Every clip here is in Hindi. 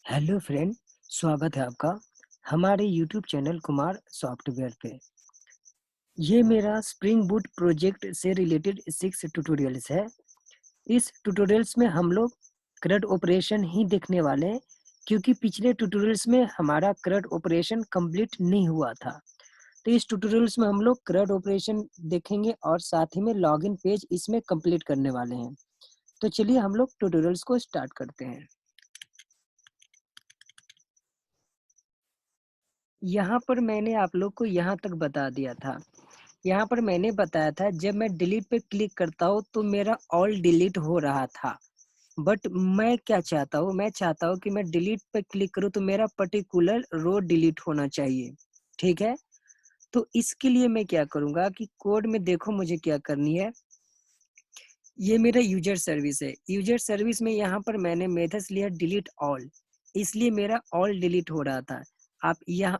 हेलो फ्रेंड, स्वागत है आपका हमारे यूट्यूब चैनल कुमार सॉफ्टवेयर पे। ये मेरा स्प्रिंग बूट प्रोजेक्ट से रिलेटेड 6 ट्यूटोरियल्स है। इस ट्यूटोरियल्स में हम लोग CRUD ऑपरेशन ही देखने वाले हैं, क्योंकि पिछले ट्यूटोरियल्स में हमारा CRUD ऑपरेशन कंप्लीट नहीं हुआ था। तो इस ट्यूटोरियल्स में हम लोग CRUD ऑपरेशन देखेंगे और साथ ही में लॉगिन पेज इसमें कंप्लीट करने वाले हैं। तो चलिए हम लोग ट्यूटोरियल्स को स्टार्ट करते हैं। यहाँ पर मैंने आप लोग को यहाँ तक बता दिया था। यहाँ पर मैंने बताया था जब मैं डिलीट पे क्लिक करता हूँ तो मेरा ऑल डिलीट हो रहा था। बट मैं क्या चाहता हूँ, मैं चाहता हूँ कि मैं डिलीट पे क्लिक करूँ तो मेरा पर्टिकुलर रो डिलीट होना चाहिए। ठीक है, तो इसके लिए मैं क्या करूँगा कि कोड में देखो मुझे क्या करनी है। ये मेरा यूजर सर्विस है। यूजर सर्विस में यहाँ पर मैंने मेथड्स लिया डिलीट ऑल, इसलिए मेरा ऑल डिलीट हो रहा था। आप यहाँ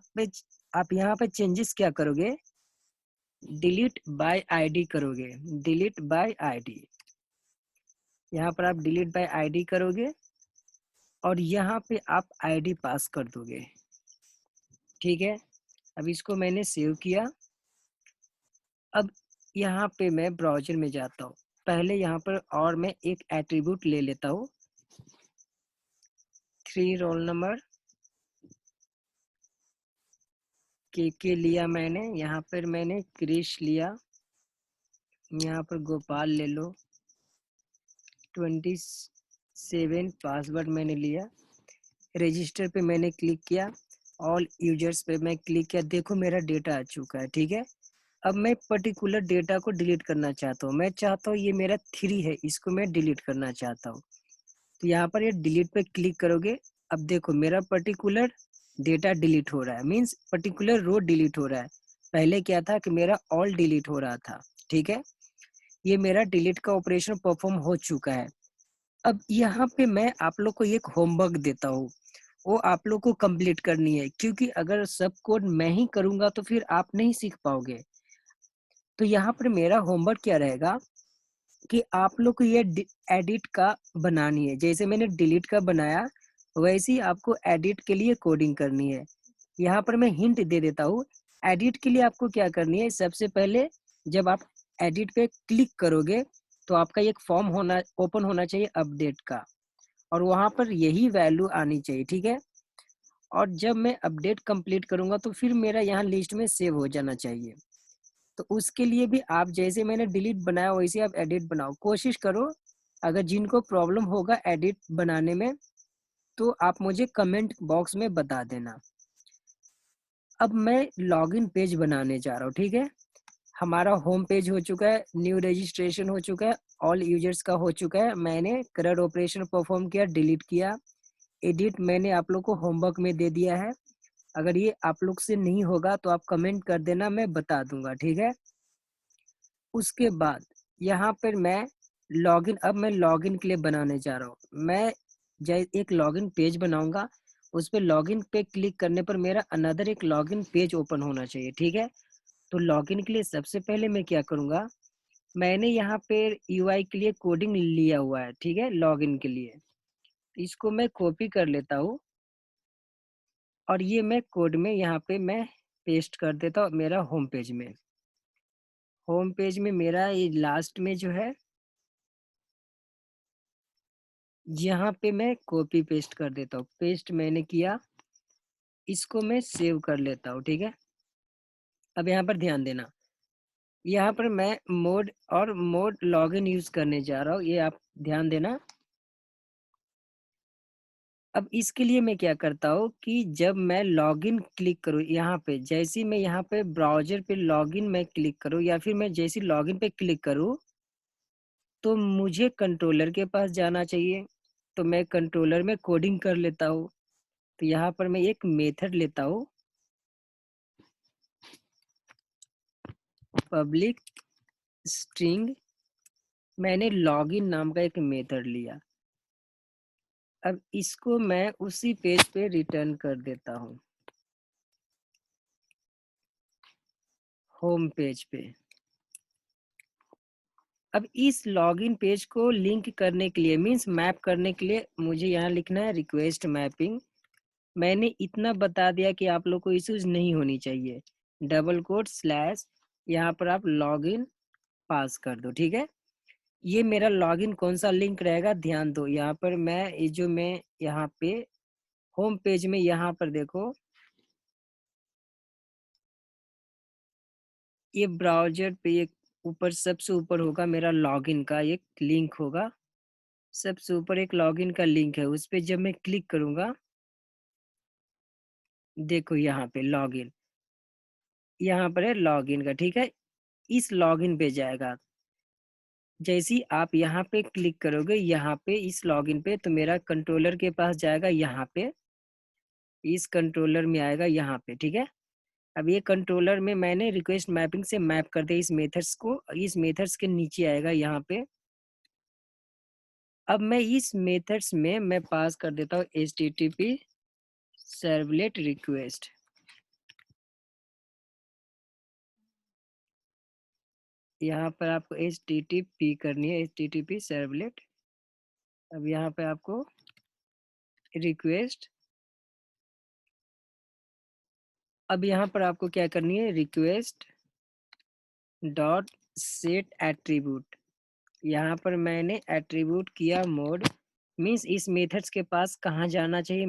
पे चेंजेस क्या करोगे, डिलीट बाय आईडी करोगे। डिलीट बाय आईडी, यहाँ पर आप डिलीट बाय आईडी करोगे और यहाँ पे आप आईडी पास कर दोगे। ठीक है, अब इसको मैंने सेव किया। अब यहाँ पे मैं ब्राउजर में जाता हूँ। पहले यहाँ पर और मैं एक एट्रीब्यूट ले लेता हूँ, 3 रोल नंबर के लिया मैंने। यहाँ पर मैंने क्रिश लिया, यहाँ पर गोपाल ले लो, 27 पासवर्ड मैंने लिया। रजिस्टर पे मैंने क्लिक किया, ऑल यूजर्स पे मैं क्लिक किया। देखो मेरा डेटा आ चुका है। ठीक है, अब मैं पर्टिकुलर डेटा को डिलीट करना चाहता हूँ। मैं चाहता हूँ ये मेरा 3 है, इसको मैं डिलीट करना चाहता हूँ। तो यहाँ पर ये डिलीट पे क्लिक करोगे। अब देखो मेरा पर्टिकुलर डेटा डिलीट हो रहा है, मीन्स पर्टिकुलर रो डिलीट हो रहा है। पहले क्या था कि मेरा ऑल डिलीट हो रहा था। ठीक है, ये मेरा डिलीट का ऑपरेशन परफॉर्म हो चुका है। अब यहाँ पे मैं आप लोग को एक होमवर्क देता हूँ, वो आप लोग को कंप्लीट करनी है, क्योंकि अगर सब कोड मैं ही करूंगा तो फिर आप नहीं सीख पाओगे। तो यहाँ पर मेरा होमवर्क क्या रहेगा कि आप लोग को ये एडिट का बनानी है। जैसे मैंने डिलीट का बनाया वैसे ही आपको एडिट के लिए कोडिंग करनी है। यहाँ पर मैं हिंट दे देता हूँ। एडिट के लिए आपको क्या करनी है, सबसे पहले जब आप एडिट पे क्लिक करोगे तो आपका एक फॉर्म होना ओपन होना चाहिए अपडेट का, और वहां पर यही वैल्यू आनी चाहिए। ठीक है, और जब मैं अपडेट कंप्लीट करूंगा तो फिर मेरा यहाँ लिस्ट में सेव हो जाना चाहिए। तो उसके लिए भी आप जैसे मैंने डिलीट बनाया वैसे आप एडिट बनाओ, कोशिश करो। अगर जिनको प्रॉब्लम होगा एडिट बनाने में तो आप मुझे कमेंट बॉक्स में बता देना। अब मैं लॉगिन पेज बनाने जा रहा हूँ। ठीक है, हमारा होम पेज हो चुका है, न्यू रजिस्ट्रेशन हो चुका है, ऑल यूजर्स का हो चुका है। मैंने करंट ऑपरेशन परफॉर्म किया, डिलीट किया। एडिट मैंने आप लोग को होमवर्क में दे दिया है। अगर ये आप लोग से नहीं होगा तो आप कमेंट कर देना, मैं बता दूंगा। ठीक है, उसके बाद यहाँ पर मैं लॉगिन, अब मैं लॉगिन के लिए बनाने जा रहा हूँ। मैं एक लॉगिन पेज बनाऊंगा, उस पर लॉगिन पे क्लिक करने पर मेरा अनदर एक लॉगिन पेज ओपन होना चाहिए। ठीक है, तो लॉगिन के लिए सबसे पहले मैं क्या करूंगा, मैंने यहाँ पे यूआई के लिए कोडिंग लिया हुआ है। ठीक है, लॉगिन के लिए इसको मैं कॉपी कर लेता हूँ और ये मैं कोड में यहाँ पे मैं पेस्ट कर देता हूँ मेरा होम पेज में। होम पेज में मेरा ये लास्ट में जो है यहाँ पे मैं कॉपी पेस्ट कर देता हूँ। पेस्ट मैंने किया, इसको मैं सेव कर लेता हूँ। ठीक है, अब यहाँ पर ध्यान देना, यहाँ पर मैं मोड लॉगिन यूज करने जा रहा हूँ, ये आप ध्यान देना। अब इसके लिए मैं क्या करता हूँ कि जब मैं लॉगिन क्लिक करूँ, यहाँ पे जैसे ही मैं यहाँ पे ब्राउजर पे लॉगिन मैं क्लिक करूँ या फिर मैं जैसे लॉगिन पे क्लिक करूँ तो मुझे कंट्रोलर के पास जाना चाहिए। तो मैं कंट्रोलर में कोडिंग कर लेता हूँ। तो यहाँ पर मैं एक मेथड लेता हूँ, पब्लिक स्ट्रिंग। मैंने लॉगिन नाम का एक मेथड लिया। अब इसको मैं उसी पेज पे रिटर्न कर देता हूँ, होम पेज पे। अब इस लॉगिन पेज को लिंक करने के लिए, मींस मैप करने के लिए, मुझे यहाँ लिखना है रिक्वेस्ट मैपिंग मैंने इतना बता दिया कि आप लोग को इश्यूज नहीं होनी चाहिए। डबल कोट स्लैश यहाँ पर आप लॉगिन पास कर दो, ठीक है। ये मेरा लॉगिन कौन सा लिंक रहेगा, ध्यान दो। यहाँ पर मैं यहाँ पे होम पेज में यहाँ पर देखो, ये ब्राउजर पे एक ऊपर सबसे ऊपर होगा मेरा लॉगिन का एक लिंक होगा। सबसे ऊपर एक लॉगिन का लिंक है, उस पर जब मैं क्लिक करूंगा, देखो यहाँ पे लॉगिन, यहाँ पर है लॉगिन का, ठीक है। इस लॉगिन पे जाएगा। जैसे ही आप यहाँ पे क्लिक करोगे, यहाँ पे इस लॉगिन पे, तो मेरा कंट्रोलर के पास जाएगा, यहाँ पे इस कंट्रोलर में आएगा यहाँ पे, ठीक है। अब ये कंट्रोलर में मैंने रिक्वेस्ट मैपिंग से मैप कर दिया इस मेथड्स को, इस मेथड्स के नीचे आएगा यहाँ पे। अब मैं इस मेथड्स में मैं पास कर देता हूँ HTTP सर्वलेट रिक्वेस्ट। यहाँ पर आपको HTTP करनी है, HTTP सर्वलेट। अब यहाँ पे आपको रिक्वेस्ट, अब यहाँ पर आपको क्या करनी है, रिक्वेस्ट डॉट सेट एट्रीब्यूट। यहाँ पर मैंने एट्रीब्यूट किया मोड, मीन्स इस मेथड्स के पास कहाँ जाना चाहिए,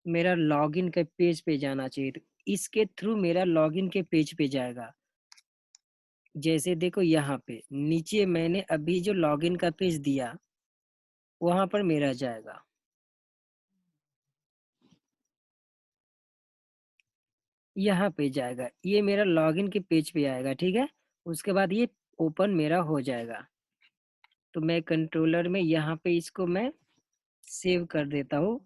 मेरा लॉगिन के पेज पे जाना चाहिए। तो इसके थ्रू मेरा लॉगिन के पेज पे जाएगा। जैसे देखो यहाँ पे नीचे मैंने अभी जो लॉगिन का पेज दिया, वहां पर मेरा जाएगा। यहाँ पे जाएगा, ये मेरा लॉगिन के पेज पे आएगा, ठीक है। उसके बाद ये ओपन मेरा हो जाएगा। तो मैं कंट्रोलर में यहाँ पे इसको मैं सेव कर देता हूँ।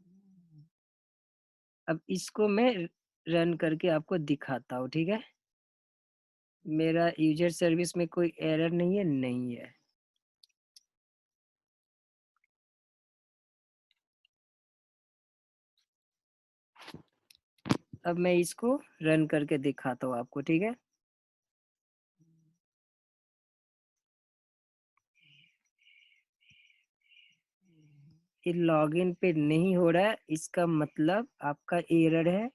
अब इसको मैं रन करके आपको दिखाता हूँ, ठीक है। मेरा यूजर सर्विस में कोई एरर नहीं है, नहीं है। अब मैं इसको रन करके दिखाता हूँ आपको, ठीक है। ये लॉगिन पे नहीं हो रहा है, इसका मतलब आपका एरर है।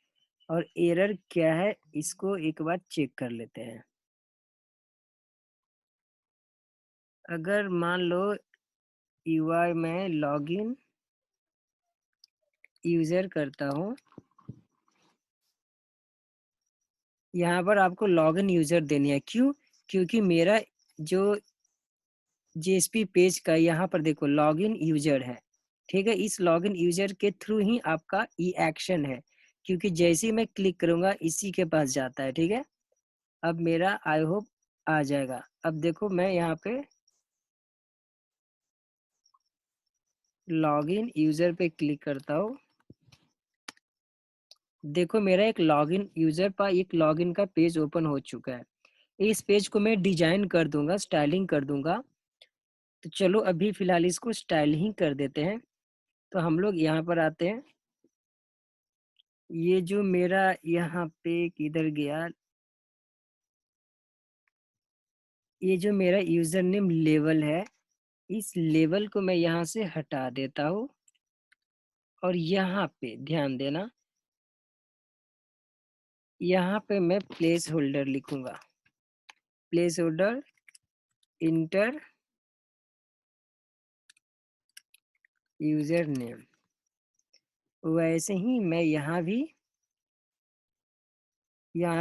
और एरर क्या है, इसको एक बार चेक कर लेते हैं। अगर मान लो UI में लॉगिन यूजर करता हूँ, यहाँ पर आपको लॉगिन यूजर देनी है। क्यों? क्योंकि मेरा जो JSP पेज का यहाँ पर देखो लॉगिन यूजर है, ठीक है। इस लॉगिन यूजर के थ्रू ही आपका ई एक्शन है, क्योंकि जैसे ही मैं क्लिक करूंगा इसी के पास जाता है, ठीक है। अब मेरा आई होप आ जाएगा। अब देखो मैं यहाँ पे लॉगिन यूजर पे क्लिक करता हूँ। देखो मेरा एक लॉगिन यूजर पर एक लॉगिन का पेज ओपन हो चुका है। इस पेज को मैं डिजाइन कर दूंगा, स्टाइलिंग कर दूंगा। तो चलो अभी फिलहाल इसको स्टाइल ही कर देते हैं। तो हम लोग यहाँ पर आते हैं। ये जो मेरा यहाँ पे किधर गया, ये जो मेरा यूजर नेम लेवल है, इस लेवल को मैं यहाँ से हटा देता हूँ। और यहाँ पे ध्यान देना, यहाँ पे मैं प्लेस होल्डर लिखूंगा, place holder inter user name. वैसे ही मैं यहाँ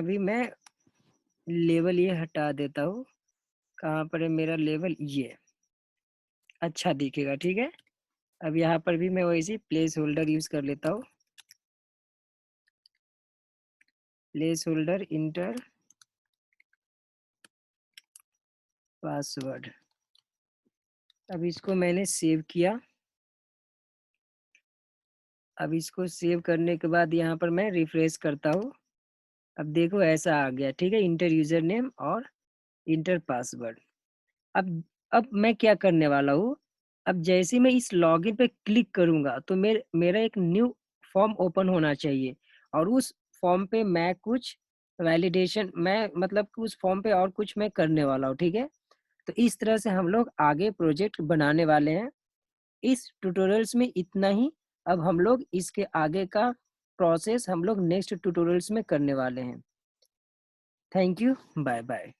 भी मैं लेवल ये हटा देता हूँ। कहाँ पर है मेरा लेवल, ये अच्छा दिखेगा, ठीक है। अब यहाँ पर भी मैं वैसे प्लेस होल्डर यूज कर लेता हूँ, प्लेस होल्डर इंटर पासवर्ड। अब इसको मैंने सेव किया। अब इसको सेव करने के बाद यहाँ पर मैं रिफ्रेश करता हूँ। अब देखो ऐसा आ गया, ठीक है, इंटर यूजर नेम और इंटर पासवर्ड। अब मैं क्या करने वाला हूँ, अब जैसे मैं इस लॉगिन पे क्लिक करूंगा तो मेरा एक न्यू फॉर्म ओपन होना चाहिए। और उस फॉर्म पे मैं कुछ वैलिडेशन, मैं मतलब कि उस फॉर्म पे और कुछ मैं करने वाला हूँ, ठीक है। तो इस तरह से हम लोग आगे प्रोजेक्ट बनाने वाले हैं। इस ट्यूटोरियल्स में इतना ही। अब हम लोग इसके आगे का प्रोसेस हम लोग नेक्स्ट ट्यूटोरियल्स में करने वाले हैं। Thank you, bye bye.